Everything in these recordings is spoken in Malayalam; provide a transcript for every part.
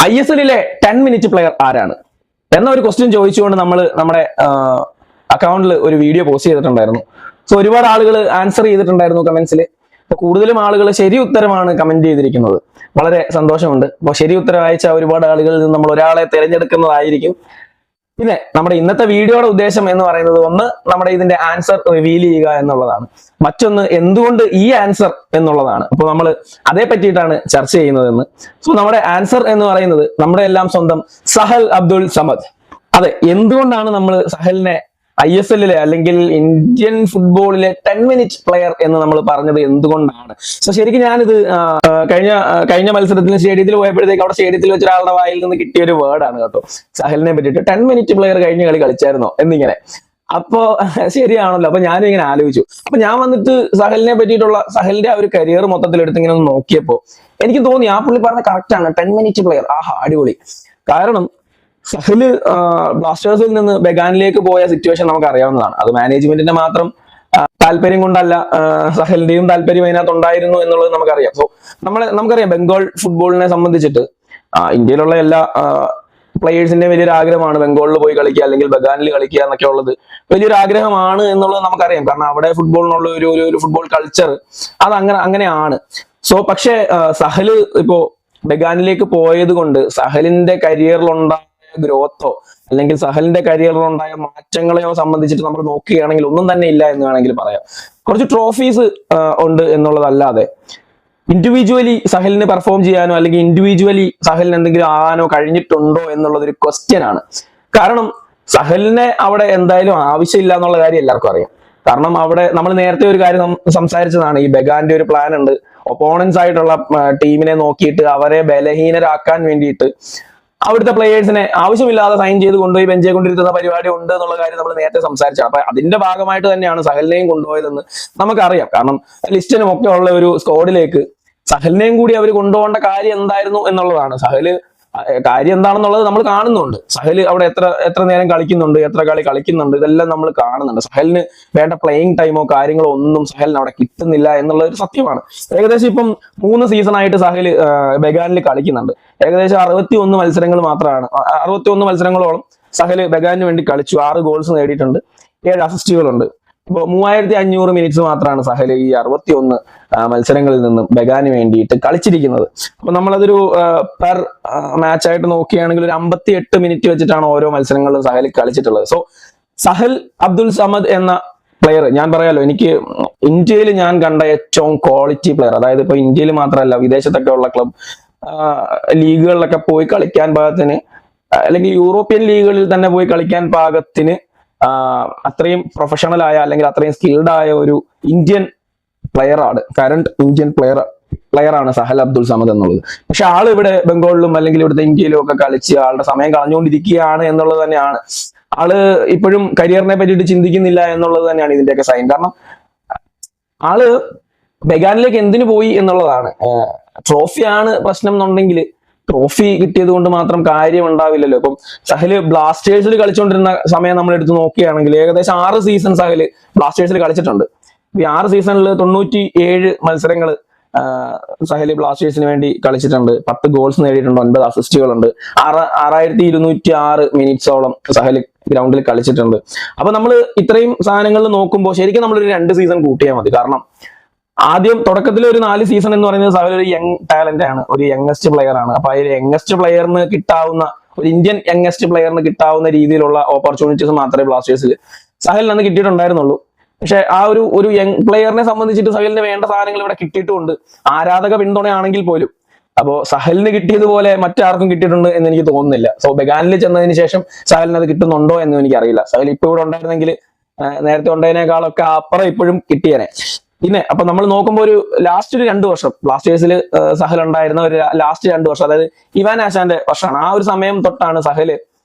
ISL-ലെ 10 മിനിറ്റ് പ്ലെയർ ആരാണ് എന്ന ഒരു ക്വസ്റ്റ്യൻ ചോദിച്ചുകൊണ്ട് നമ്മൾ നമ്മുടെ അക്കൗണ്ടിൽ ഒരു വീഡിയോ പോസ്റ്റ് ചെയ്തിട്ടുണ്ടായിരുന്നു. സോ ഒരുപാട് ആളുകൾ ആൻസർ ചെയ്തിട്ടുണ്ടായിരുന്നു കമന്റ്സിൽ. അപ്പൊ കൂടുതലും ആളുകൾ ശരി ഉത്തരമാണ് കമന്റ് ചെയ്തിരിക്കുന്നത്. വളരെ സന്തോഷമുണ്ട്. അപ്പോൾ ശരി ഉത്തരം അയച്ച ഒരുപാട് ആളുകളിൽ നിന്ന് നമ്മൾ ഒരാളെ തിരഞ്ഞെടുക്കുന്നതായിരിക്കും. പിന്നെ നമ്മുടെ ഇന്നത്തെ വീഡിയോയുടെ ഉദ്ദേശം എന്ന് പറയുന്നത്, ഒന്ന് നമ്മുടെ ഇതിന്റെ ആൻസർ റിവീൽ ചെയ്യുക എന്നുള്ളതാണ്. മറ്റൊന്ന് എന്തുകൊണ്ട് ഈ ആൻസർ എന്നുള്ളതാണ്. അപ്പോൾ നമ്മൾ അതേ പറ്റിയിട്ടാണ് ചർച്ച ചെയ്യുന്നതെന്ന്. സോ നമ്മുടെ ആൻസർ എന്ന് പറയുന്നത് നമ്മുടെ എല്ലാം സ്വന്തം സഹൽ അബ്ദുൽ സമദ്. അതെ, എന്തുകൊണ്ടാണ് നമ്മൾ സഹലിനെ ISL-ലെ അല്ലെങ്കിൽ ഇന്ത്യൻ ഫുട്ബോളിലെ 10 മിനിറ്റ് പ്ലെയർ എന്ന് നമ്മൾ പറഞ്ഞത് എന്തുകൊണ്ടാണ്? സോ ശരിക്കും ഞാനിത് കഴിഞ്ഞ മത്സരത്തിന് സ്റ്റേഡിയത്തിൽ പോയപ്പോഴത്തേക്ക് അവിടെ സ്റ്റേഡിയത്തിൽ വെച്ച ഒരാളുടെ വായിൽ നിന്ന് കിട്ടിയ ഒരു വേർഡാണ് കേട്ടോ, സഹലിനെ പറ്റിയിട്ട്. 10 മിനിറ്റ് പ്ലെയർ കഴിഞ്ഞ കളി കളിച്ചായിരുന്നോ എന്നിങ്ങനെ. അപ്പോ ശരിയാണല്ലോ. അപ്പൊ ഞാനും ഇങ്ങനെ ആലോചിച്ചു. അപ്പൊ ഞാൻ വന്നിട്ട് സഹലിനെ പറ്റിയിട്ടുള്ള സഹലിന്റെ ആ ഒരു കരിയർ മൊത്തത്തിൽ എടുത്ത് ഇങ്ങനെ ഒന്ന് നോക്കിയപ്പോ എനിക്ക് തോന്നി ആ പുള്ളി പറഞ്ഞ കറക്റ്റ് ആണ്. 10 മിനിറ്റ് പ്ലെയർ, ആഹാ അടിപൊളി. കാരണം സഹല് ബ്ലാസ്റ്റേഴ്സിൽ നിന്ന് ബെഗാനിലേക്ക് പോയ സിറ്റുവേഷൻ നമുക്ക് അറിയാവുന്നതാണ്. അത് മാനേജ്മെന്റിന്റെ മാത്രം താല്പര്യം കൊണ്ടല്ല, സഹലിന്റെയും താല്പര്യം അതിനകത്ത് ഉണ്ടായിരുന്നു എന്നുള്ളത് നമുക്കറിയാം. സോ നമുക്കറിയാം ബംഗാൾ ഫുട്ബോളിനെ സംബന്ധിച്ചിട്ട് ഇന്ത്യയിലുള്ള എല്ലാ പ്ലേയേഴ്സിന്റെ വലിയൊരു ആഗ്രഹമാണ് ബംഗാളിൽ പോയി കളിക്കുക അല്ലെങ്കിൽ ബഗാനിൽ കളിക്കുക എന്നൊക്കെ ഉള്ളത് വലിയൊരു ആഗ്രഹമാണ് എന്നുള്ളത് നമുക്കറിയാം. കാരണം അവിടെ ഫുട്ബോളിനുള്ള ഒരു ഫുട്ബോൾ കൾച്ചർ അത് അങ്ങനെയാണ്. സോ പക്ഷേ സഹല് ഇപ്പോ ബഗാനിലേക്ക് പോയത് കൊണ്ട് സഹലിന്റെ കരിയറിലുണ്ടായ ഗ്രോത്തോ അല്ലെങ്കിൽ സഹലിന്റെ കരിയറിലുണ്ടായ മാറ്റങ്ങളെയോ സംബന്ധിച്ചിട്ട് നമ്മൾ നോക്കുകയാണെങ്കിൽ ഒന്നും തന്നെ ഇല്ല എന്ന് വേണമെങ്കിൽ പറയാം. കുറച്ച് ട്രോഫീസ് ഉണ്ട് എന്നുള്ളതല്ലാതെ ഇൻഡിവിജ്വലി സഹലിന് പെർഫോം ചെയ്യാനോ അല്ലെങ്കിൽ ഇൻഡിവിജ്വലി സഹലിന് എന്തെങ്കിലും ആകാനോ കഴിഞ്ഞിട്ടുണ്ടോ എന്നുള്ളതൊരു ക്വസ്റ്റ്യൻ ആണ്. കാരണം സഹലിനെ അവിടെ എന്തായാലും ആവശ്യമില്ല എന്നുള്ള കാര്യം എല്ലാവർക്കും അറിയാം. കാരണം അവിടെ നമ്മൾ നേരത്തെ ഒരു കാര്യം സംസാരിച്ചതാണ്, ഈ ബെഗാന്റെ ഒരു പ്ലാൻ ഉണ്ട്. ഒപ്പോണൻസ് ആയിട്ടുള്ള ടീമിനെ നോക്കിയിട്ട് അവരെ ബലഹീനരാക്കാൻ വേണ്ടിയിട്ട് അവിടുത്തെ പ്ലേയേഴ്സിനെ ആവശ്യമില്ലാതെ സൈൻ ചെയ്ത് കൊണ്ടുപോയി ബെഞ്ചെ കൊണ്ടിരുത്തുന്ന പരിപാടി ഉണ്ട് എന്നുള്ള കാര്യം നമ്മൾ നേരത്തെ സംസാരിച്ചാണ്. അപ്പൊ അതിന്റെ ഭാഗമായിട്ട് തന്നെയാണ് സഹലിനെയും കൊണ്ടുപോയതെന്ന് നമുക്കറിയാം. കാരണം ലിസ്റ്റിനും ഒക്കെ ഉള്ള ഒരു സ്ക്വാഡിലേക്ക് സഹലിനെയും കൂടി അവർ കൊണ്ടുപോകേണ്ട കാര്യം എന്തായിരുന്നു എന്നുള്ളതാണ്. സഹല് കാര്യം എന്താണെന്നുള്ളത് നമ്മൾ കാണുന്നുണ്ട്. സഹല് അവിടെ എത്ര നേരം കളിക്കുന്നുണ്ട്, എത്ര കളി കളിക്കുന്നുണ്ട്, ഇതെല്ലാം നമ്മൾ കാണുന്നുണ്ട്. സഹലിന് വേണ്ട പ്ലേയിങ് ടൈമോ കാര്യങ്ങളോ ഒന്നും സഹലിന് അവിടെ കിട്ടുന്നില്ല എന്നുള്ള ഒരു സത്യമാണ്. ഏകദേശം ഇപ്പം 3 സീസണായിട്ട് സഹല് ബെഗാനിൽ കളിക്കുന്നുണ്ട്. ഏകദേശം 61 മത്സരങ്ങൾ മാത്രമാണ്, 61 മത്സരങ്ങളോളം സഹല് ബെഗാനിന് വേണ്ടി കളിച്ചു. 6 ഗോൾസ് നേടിയിട്ടുണ്ട്, 7 അസിസ്റ്റുകളുണ്ട്. ഇപ്പോൾ 3500 മിനിറ്റ്സ് മാത്രമാണ് സഹല് ഈ 61 മത്സരങ്ങളിൽ നിന്നും ബെഗാന് വേണ്ടിയിട്ട് കളിച്ചിരിക്കുന്നത്. അപ്പൊ നമ്മളതൊരു പെർ മാച്ച് ആയിട്ട് നോക്കുകയാണെങ്കിൽ ഒരു 58 മിനിറ്റ് വെച്ചിട്ടാണ് ഓരോ മത്സരങ്ങളിലും സഹൽ കളിച്ചിട്ടുള്ളത്. സോ സഹൽ അബ്ദുൽ സമദ് എന്ന പ്ലെയർ, ഞാൻ പറയാലോ, എനിക്ക് ഇന്ത്യയിൽ ഞാൻ കണ്ട ഏറ്റവും ക്വാളിറ്റി പ്ലെയർ, അതായത് ഇപ്പൊ ഇന്ത്യയിൽ മാത്രമല്ല വിദേശത്തൊക്കെ ഉള്ള ക്ലബ് ലീഗുകളിലൊക്കെ പോയി കളിക്കാൻ പാകത്തിന് അല്ലെങ്കിൽ യൂറോപ്യൻ ലീഗുകളിൽ തന്നെ പോയി കളിക്കാൻ പാകത്തിന് അത്രയും പ്രൊഫഷണൽ ആയ അല്ലെങ്കിൽ അത്രയും സ്കിൽഡ് ആയ ഒരു ഇന്ത്യൻ പ്ലെയർ ആണ്, കറന്റ് ഇന്ത്യൻ പ്ലെയർ ആണ് സഹൽ അബ്ദുൽ സമദ് എന്നുള്ളത്. പക്ഷെ ആള് ഇവിടെ ബംഗാളിലും അല്ലെങ്കിൽ ഇവിടുത്തെ ഇന്ത്യയിലും ഒക്കെ കളിച്ച് ആളുടെ സമയം കളഞ്ഞുകൊണ്ടിരിക്കുകയാണ് എന്നുള്ളത് തന്നെയാണ്. ആള് ഇപ്പോഴും കരിയറിനെ പറ്റിയിട്ട് ചിന്തിക്കുന്നില്ല എന്നുള്ളത് തന്നെയാണ് ഇതിന്റെയൊക്കെ സൈൻ. കാരണം ആള് ബെഗാനിലേക്ക് എന്തിനു പോയി എന്നുള്ളതാണ്. ട്രോഫിയാണ് പ്രശ്നം എന്നുണ്ടെങ്കിൽ ട്രോഫി കിട്ടിയത് കൊണ്ട് മാത്രം കാര്യം ഉണ്ടാവില്ലല്ലോ. ഇപ്പം സഹല് ബ്ലാസ്റ്റേഴ്സിൽ കളിച്ചുകൊണ്ടിരുന്ന സമയം നമ്മൾ എടുത്ത് നോക്കുകയാണെങ്കിൽ ഏകദേശം 6 സീസൺ സഹല് ബ്ലാസ്റ്റേഴ്സിൽ കളിച്ചിട്ടുണ്ട്. ഈ 6 സീസണിൽ 97 മത്സരങ്ങൾ സഹല് ബ്ലാസ്റ്റേഴ്സിന് വേണ്ടി കളിച്ചിട്ടുണ്ട്. 10 ഗോൾസ് നേടിയിട്ടുണ്ട്, 9 അസിസ്റ്റുകളുണ്ട്, 6206 മിനിറ്റ്സോളം സഹല് ഗ്രൗണ്ടിൽ കളിച്ചിട്ടുണ്ട്. അപ്പൊ നമ്മൾ ഇത്രയും സാധനങ്ങളിൽ നോക്കുമ്പോൾ ശരിക്കും നമ്മളൊരു 2 സീസൺ കൂട്ടിയാൽ മതി. കാരണം ആദ്യം തുടക്കത്തിൽ ഒരു 4 സീസൺ എന്ന് പറയുന്നത് സഹൽ ഒരു യങ് ടാലന്റ് ആണ്, ഒരു യങ്ങസ്റ്റ് പ്ലെയർ ആണ്. അപ്പൊ അതിൽ യങ്ങസ്റ്റ് പ്ലെയറിന് കിട്ടാവുന്ന, ഒരു ഇന്ത്യൻ യങ്ങസ്റ്റ് പ്ലെയറിന് കിട്ടാവുന്ന രീതിയിലുള്ള ഓപ്പർച്യൂണിറ്റീസ് മാത്രമേ ബ്ലാസ്റ്റേഴ്സിൽ സഹലിന് അന്ന് കിട്ടിയിട്ടുണ്ടായിരുന്നുള്ളൂ. പക്ഷെ ആ ഒരു യങ് പ്ലെയറിനെ സംബന്ധിച്ചിട്ട് സഹലിന് വേണ്ട സാധനങ്ങൾ ഇവിടെ കിട്ടിയിട്ടുമുണ്ട്, ആരാധക പിന്തുണയാണെങ്കിൽ പോലും. അപ്പോ സഹലിന് കിട്ടിയതുപോലെ മറ്റാർക്കും കിട്ടിയിട്ടുണ്ട് എന്ന് എനിക്ക് തോന്നുന്നില്ല. സോ ബെഗാനിൽ ചെന്നതിന് ശേഷം സഹലിന് അത് കിട്ടുന്നുണ്ടോ എന്നും എനിക്ക് അറിയില്ല. സഹൽ ഇപ്പൊ ഇവിടെ ഉണ്ടായിരുന്നെങ്കിൽ നേരത്തെ ഉണ്ടായതിനേക്കാളൊക്കെ അപ്പുറം ഇപ്പോഴും കിട്ടിയേനെ. പിന്നെ അപ്പൊ നമ്മൾ നോക്കുമ്പോൾ ഒരു ലാസ്റ്റ് ഒരു 2 വർഷം ബ്ലാസ്റ്റേഴ്സിൽ സഹൽ ഉണ്ടായിരുന്ന ഒരു ലാസ്റ്റ് 2 വർഷം, അതായത് ഇവാൻ ആശാന്റെ വർഷമാണ്. ആ ഒരു സമയം തൊട്ടാണ് സഹല്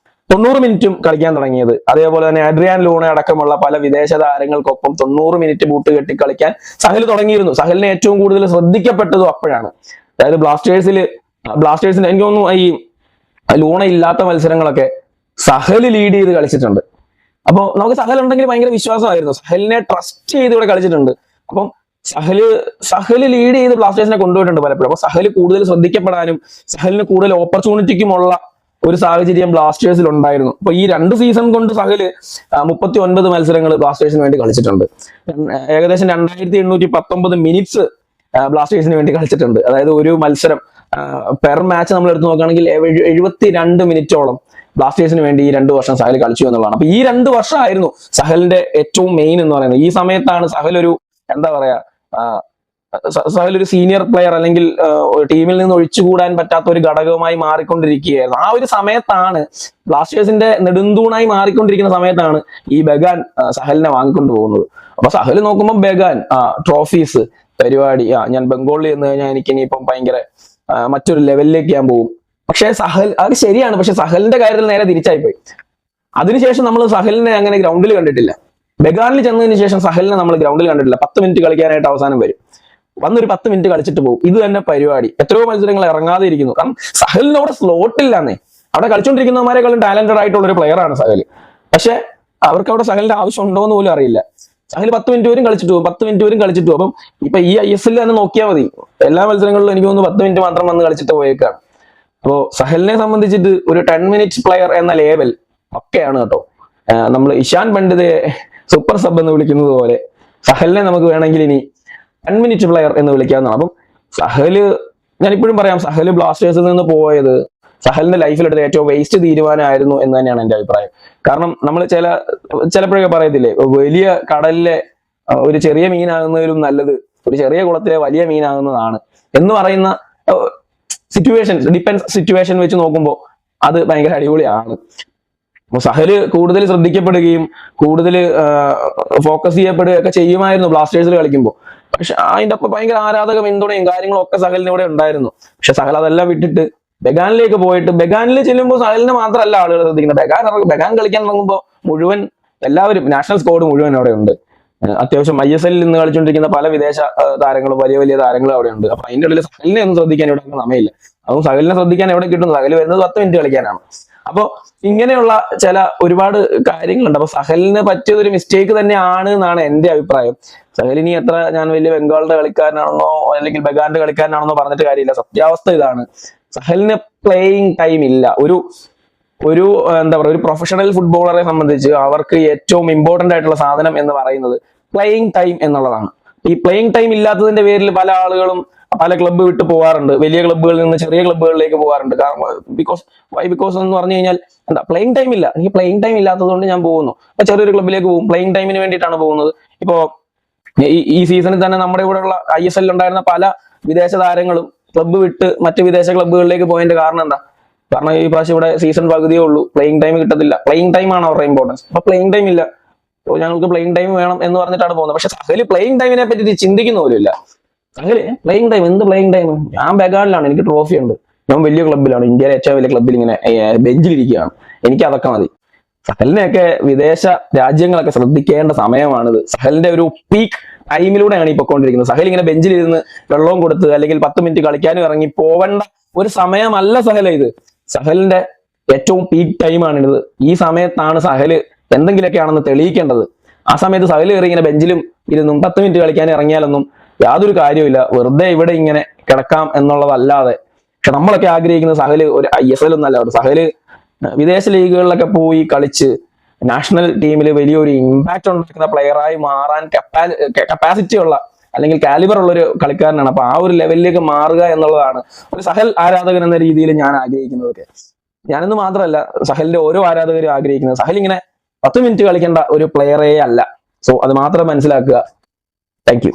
90 മിനിറ്റും കളിക്കാൻ തുടങ്ങിയത്. അതേപോലെ തന്നെ അഡ്രിയാൻ ലൂണ അടക്കമുള്ള പല വിദേശ താരങ്ങൾക്കൊപ്പം 90 മിനിറ്റ് ബൂട്ട് കെട്ടി കളിക്കാൻ സഹൽ തുടങ്ങിയിരുന്നു. സഹലിനെ ഏറ്റവും കൂടുതൽ ശ്രദ്ധിക്കപ്പെട്ടതും അപ്പോഴാണ്. അതായത് ബ്ലാസ്റ്റേഴ്സിന് എനിക്ക് തോന്നുന്നു ഈ ലൂണ ഇല്ലാത്ത മത്സരങ്ങളൊക്കെ സഹല് ലീഡ് ചെയ്ത് കളിച്ചിട്ടുണ്ട്. അപ്പോൾ നമുക്ക് സഹൽ ഉണ്ടെങ്കിൽ ഭയങ്കര വിശ്വാസമായിരുന്നു. സഹലിനെ ട്രസ്റ്റ് ചെയ്ത് ഇവിടെ കളിച്ചിട്ടുണ്ട്. അപ്പം സഹല് സഹല് ലീഡ് ചെയ്ത് ബ്ലാസ്റ്റേഴ്സിനെ കൊണ്ടുപോയിട്ടുണ്ട് പലപ്പോഴും. അപ്പൊ സഹല് കൂടുതൽ ശ്രദ്ധിക്കപ്പെടാനും സഹലിന് കൂടുതൽ ഓപ്പർച്യൂണിറ്റിക്കുമുള്ള ഒരു സാഹചര്യം ബ്ലാസ്റ്റേഴ്സിൽ ഉണ്ടായിരുന്നു. അപ്പൊ ഈ 2 സീസൺ കൊണ്ട് സഹല് 39 മത്സരങ്ങൾ ബ്ലാസ്റ്റേഴ്സിന് വേണ്ടി കളിച്ചിട്ടുണ്ട്. ഏകദേശം 2819 മിനിറ്റ്സ് ബ്ലാസ്റ്റേഴ്സിന് വേണ്ടി കളിച്ചിട്ടുണ്ട്. അതായത് ഒരു മത്സരം പെർ മാച്ച് നമ്മൾ എടുത്ത് നോക്കുകയാണെങ്കിൽ 72 മിനിറ്റോളം ബ്ലാസ്റ്റേഴ്സിന് വേണ്ടി ഈ 2 വർഷം സഹൽ കളിച്ചു എന്നുള്ളതാണ്. അപ്പൊ ഈ 2 വർഷമായിരുന്നു സഹലിന്റെ ഏറ്റവും മെയിൻ എന്ന് പറയുന്നത്. ഈ സമയത്താണ് സഹൽ ഒരു എന്താ പറയാ സഹൽ ഒരു സീനിയർ പ്ലെയർ അല്ലെങ്കിൽ ടീമിൽ നിന്ന് ഒഴിച്ചുകൂടാൻ പറ്റാത്ത ഒരു ഘടകമായി മാറിക്കൊണ്ടിരിക്കുകയായിരുന്നു. ആ ഒരു സമയത്താണ് ബ്ലാസ്റ്റേഴ്സിന്റെ നെടുന്തൂണായി മാറിക്കൊണ്ടിരിക്കുന്ന സമയത്താണ് ഈ ബെഗാൻ സഹലിനെ വാങ്ങിക്കൊണ്ടു പോകുന്നത്. അപ്പൊ സഹൽ നോക്കുമ്പോൾ ബെഗാൻ ട്രോഫീസ് പരിപാടി, ഞാൻ ബംഗാളിൽ എന്ന് കഴിഞ്ഞാൽ എനിക്ക് ഇനിയിപ്പം ഭയങ്കര മറ്റൊരു ലെവലിലേക്ക് ഞാൻ പോകും. പക്ഷെ സഹൽ അത് ശരിയാണ്. പക്ഷെ സഹലിന്റെ കാര്യത്തിൽ നേരെ തിരിച്ചായി പോയി. അതിനുശേഷം നമ്മൾ സഹലിനെ അങ്ങനെ ഗ്രൗണ്ടിൽ കണ്ടിട്ടില്ല. ബെഗാനിൽ ചെന്നതിന് ശേഷം സഹലിനെ നമ്മൾ ഗ്രൗണ്ടിൽ കണ്ടിട്ടില്ല. 10 മിനിറ്റ് കളിക്കാനായിട്ട് അവസാനം വരും, വന്നൊരു 10 മിനിറ്റ് കളിച്ചിട്ട് പോകും. ഇത് തന്നെ പരിപാടി. എത്രയോ മത്സരങ്ങൾ ഇറങ്ങാതെ ഇരിക്കുന്നു. കാരണം സഹലിന് അവിടെ സ്ലോട്ടില്ലാന്നേ. അവിടെ കളിച്ചുകൊണ്ടിരിക്കുന്നവരെക്കാളും ടാലന്റഡ് ആയിട്ടുള്ള ഒരു പ്ലെയർ ആണ് സഹൽ. പക്ഷെ അവർക്ക് അവിടെ സഹലിന്റെ ആവശ്യം ഉണ്ടോ എന്ന് പോലും അറിയില്ല. സഹൽ 10 മിനിറ്റ് വരും കളിച്ചിട്ട് പോകും, 10 മിനിറ്റ് വരും കളിച്ചിട്ട് പോകും. അപ്പം ഇപ്പൊ ഈ ISL തന്നെ നോക്കിയാൽ മതി, എല്ലാ മത്സരങ്ങളിലും എനിക്ക് തോന്നുന്നു 10 മിനിറ്റ് മാത്രം വന്ന് കളിച്ചിട്ട് പോയേക്കാണ്. അപ്പോ സഹലിനെ സംബന്ധിച്ചിട്ട് ഒരു 10 മിനിറ്റ്സ് പ്ലെയർ എന്ന ലേബൽ ഒക്കെയാണ് കേട്ടോ. നമ്മൾ ഇഷാൻ പണ്ഡിതയെ സൂപ്പർ സബ് എന്ന് വിളിക്കുന്നത് പോലെ സഹലിനെ നമുക്ക് വേണമെങ്കിൽ ഇനി 10 മിനിറ്റ് പ്ലെയർ എന്ന് വിളിക്കാവുന്നതാണ്. അപ്പം സഹല്, ഞാനിപ്പോഴും പറയാം, സഹല് ബ്ലാസ്റ്റേഴ്സിൽ നിന്ന് പോയത് സഹലിന്റെ ലൈഫിലെടുത്ത ഏറ്റവും വേസ്റ്റ് തീരുമാനമായിരുന്നു എന്ന് തന്നെയാണ് എന്റെ അഭിപ്രായം. കാരണം നമ്മൾ ചിലപ്പോഴൊക്കെ പറയത്തില്ലേ, വലിയ കടലിലെ ഒരു ചെറിയ മീനാകുന്നതിലും നല്ലത് ഒരു ചെറിയ കുളത്തിലെ വലിയ മീനാകുന്നതാണ് എന്ന് പറയുന്ന സിറ്റുവേഷൻ വെച്ച് നോക്കുമ്പോൾ അത് ഭയങ്കര അടിപൊളിയാണ്. അപ്പൊ സഹല് കൂടുതൽ ശ്രദ്ധിക്കപ്പെടുകയും കൂടുതൽ ഫോക്കസ് ചെയ്യപ്പെടുകയൊക്കെ ചെയ്യുമായിരുന്നു ബ്ലാസ്റ്റേഴ്സിൽ കളിക്കുമ്പോൾ. പക്ഷെ അതിന്റെ ഒപ്പം ഭയങ്കര ആരാധക പിന്തുണയും കാര്യങ്ങളും ഒക്കെ സഹലിന് ഇവിടെ ഉണ്ടായിരുന്നു. പക്ഷെ സഹൽ അതെല്ലാം വിട്ടിട്ട് ബെഗാനിലേക്ക് പോയിട്ട്, ബെഗാനിൽ ചെല്ലുമ്പോൾ സഹലിനെ മാത്രമല്ല ആളുകൾ ശ്രദ്ധിക്കുന്നത്. ബെഗാൻ കളിക്കാൻ തുടങ്ങുമ്പോൾ മുഴുവൻ എല്ലാവരും, നാഷണൽ സ്ക്വാഡ് മുഴുവൻ അവിടെ ഉണ്ട്. അത്യാവശ്യം ISL നിന്ന് കളിച്ചുകൊണ്ടിരിക്കുന്ന പല വിദേശ താരങ്ങളും വലിയ വലിയ താരങ്ങളും അവിടെ ഉണ്ട്. അപ്പൊ അതിന്റെ ഇടയിൽ സഹലിനെ ഒന്നും ശ്രദ്ധിക്കാൻ ഇവിടെ സമയമില്ല. അതും സഹലിനെ ശ്രദ്ധിക്കാൻ എവിടെ കിട്ടുന്നു? സഹൽ വരുന്നത് 10 മിനിറ്റ് കളിക്കാനാണ്. അപ്പൊ ഇങ്ങനെയുള്ള ചില ഒരുപാട് കാര്യങ്ങളുണ്ട്. അപ്പൊ സഹലിന് പറ്റിയത് ഒരു മിസ്റ്റേക്ക് തന്നെയാണ് എന്നാണ് എന്റെ അഭിപ്രായം. സഹലിനി എത്ര ഞാൻ വലിയ ബംഗാളിന്റെ കളിക്കാരനാണെന്നോ അല്ലെങ്കിൽ ബെഗാന്റെ കളിക്കാരനാണെന്നോ പറഞ്ഞിട്ട് കാര്യമില്ല. സത്യാവസ്ഥ ഇതാണ്, സഹലിന് പ്ലേയിങ് ടൈം ഇല്ല. ഒരു എന്താ പറയുക, ഒരു പ്രൊഫഷണൽ ഫുട്ബോളറെ സംബന്ധിച്ച് അവർക്ക് ഏറ്റവും ഇമ്പോർട്ടന്റ് ആയിട്ടുള്ള സാധനം എന്ന് പറയുന്നത് പ്ലേയിങ് ടൈം എന്നുള്ളതാണ്. ഈ പ്ലേയിങ് ടൈം ഇല്ലാത്തതിന്റെ പേരിൽ പല ആളുകളും പല ക്ലബ്ബ് വിട്ട് പോകാറുണ്ട്, വലിയ ക്ലബ്ബുകളിൽ നിന്ന് ചെറിയ ക്ലബ്ബുകളിലേക്ക് പോകാറുണ്ട്. കാരണം ബിക്കോസ് എന്ന് പറഞ്ഞു കഴിഞ്ഞാൽ എന്താ, പ്ലേയിങ് ടൈം ഇല്ല. എനിക്ക് പ്ലേയിങ് ടൈം ഇല്ലാത്തതുകൊണ്ട് ഞാൻ പോകുന്നു. അപ്പൊ ചെറിയൊരു ക്ലബ്ബിലേക്ക് പോകും, പ്ലേയിങ് ടൈമിന് വേണ്ടിയിട്ടാണ് പോകുന്നത്. ഇപ്പോ ഈ സീസണിൽ തന്നെ നമ്മുടെ ഇവിടെ ഉള്ള ISL ഉണ്ടായിരുന്ന പല വിദേശ താരങ്ങളും ക്ലബ്ബ് വിട്ട് മറ്റ് വിദേശ ക്ലബ്ബുകളിലേക്ക് പോയതിന്റെ കാരണം എന്താ? കാരണം ഈ പ്രാവശ്യം ഇവിടെ സീസൺ പകുതിയേ ഉള്ളൂ, പ്ലേയിങ് ടൈം കിട്ടത്തില്ല. പ്ലേയിങ് ടൈം ആണ് അവരുടെ ഇമ്പോർട്ടൻസ്. അപ്പൊ പ്ലേയിങ് ടൈം ഇല്ല, ഞങ്ങൾക്ക് പ്ലേയിങ് ടൈം വേണം എന്ന് പറഞ്ഞിട്ടാണ് പോകുന്നത്. പക്ഷെ സഹല് പ്ലേയിങ് ടൈമിനെ പറ്റി ചിന്തിക്കുന്ന പോലും ഇല്ല. സഹല് പ്ലേയിങ് ടൈം, എന്ത് പ്ലേയിങ് ടൈം? ഞാൻ ബെഗാനിലാണ്, എനിക്ക് ട്രോഫി ഉണ്ട്, ഞാൻ വലിയ ക്ലബ്ബിലാണ്, ഇന്ത്യയിലെ ഏറ്റവും വലിയ ക്ലബ്ബിൽ ഇങ്ങനെ ബെഞ്ചിലിരിക്കുകയാണ്, എനിക്ക് അതൊക്കെ മതി. സഹലിനെയൊക്കെ വിദേശ രാജ്യങ്ങളൊക്കെ ശ്രദ്ധിക്കേണ്ട സമയമാണിത്. സഹലിന്റെ ഒരു പീക്ക് ടൈമിലൂടെയാണ് ഈ പൊക്കോണ്ടിരിക്കുന്നത്. സഹൽ ഇങ്ങനെ ബെഞ്ചിലിരുന്ന് വെള്ളവും കൊടുത്ത് അല്ലെങ്കിൽ 10 മിനിറ്റ് കളിക്കാനും ഇറങ്ങി പോവേണ്ട ഒരു സമയമല്ല സഹല ഇത്. സഹലിന്റെ ഏറ്റവും പീക്ക് ടൈമാണിത്. ഈ സമയത്താണ് സഹല് എന്തെങ്കിലുമൊക്കെ ആണെന്ന് തെളിയിക്കേണ്ടത്. ആ സമയത്ത് സഹല് കയറി ഇങ്ങനെ ബെഞ്ചിലും ഇരുന്നും 10 മിനിറ്റ് കളിക്കാൻ ഇറങ്ങിയാലൊന്നും യാതൊരു കാര്യമില്ല. വെറുതെ ഇവിടെ ഇങ്ങനെ കിടക്കാം എന്നുള്ളതല്ലാതെ. പക്ഷെ നമ്മളൊക്കെ ആഗ്രഹിക്കുന്ന സഹല് ഒരു ISL ഒന്നല്ല, സഹല് വിദേശ ലീഗുകളിലൊക്കെ പോയി കളിച്ച് നാഷണൽ ടീമിൽ വലിയൊരു ഇമ്പാക്ട് ഉണ്ടാക്കുന്ന പ്ലെയറായി മാറാൻ കപ്പാസിറ്റി ഉള്ള അല്ലെങ്കിൽ കാലിബർ ഉള്ള ഒരു കളിക്കാരനാണ്. അപ്പൊ ആ ഒരു ലെവലിലേക്ക് മാറുക എന്നുള്ളതാണ് ഒരു സഹൽ ആരാധകൻ എന്ന രീതിയിൽ ഞാൻ ആഗ്രഹിക്കുന്നതൊക്കെ. ഞാനെന്ന് മാത്രമല്ല, സഹലിന്റെ ഓരോ ആരാധകരും ആഗ്രഹിക്കുന്നത്. സഹൽ ഇങ്ങനെ 10 മിനിറ്റ് കളിക്കേണ്ട ഒരു പ്ലെയറേ അല്ല. സോ അത് മാത്രം മനസ്സിലാക്കുക. Thank you.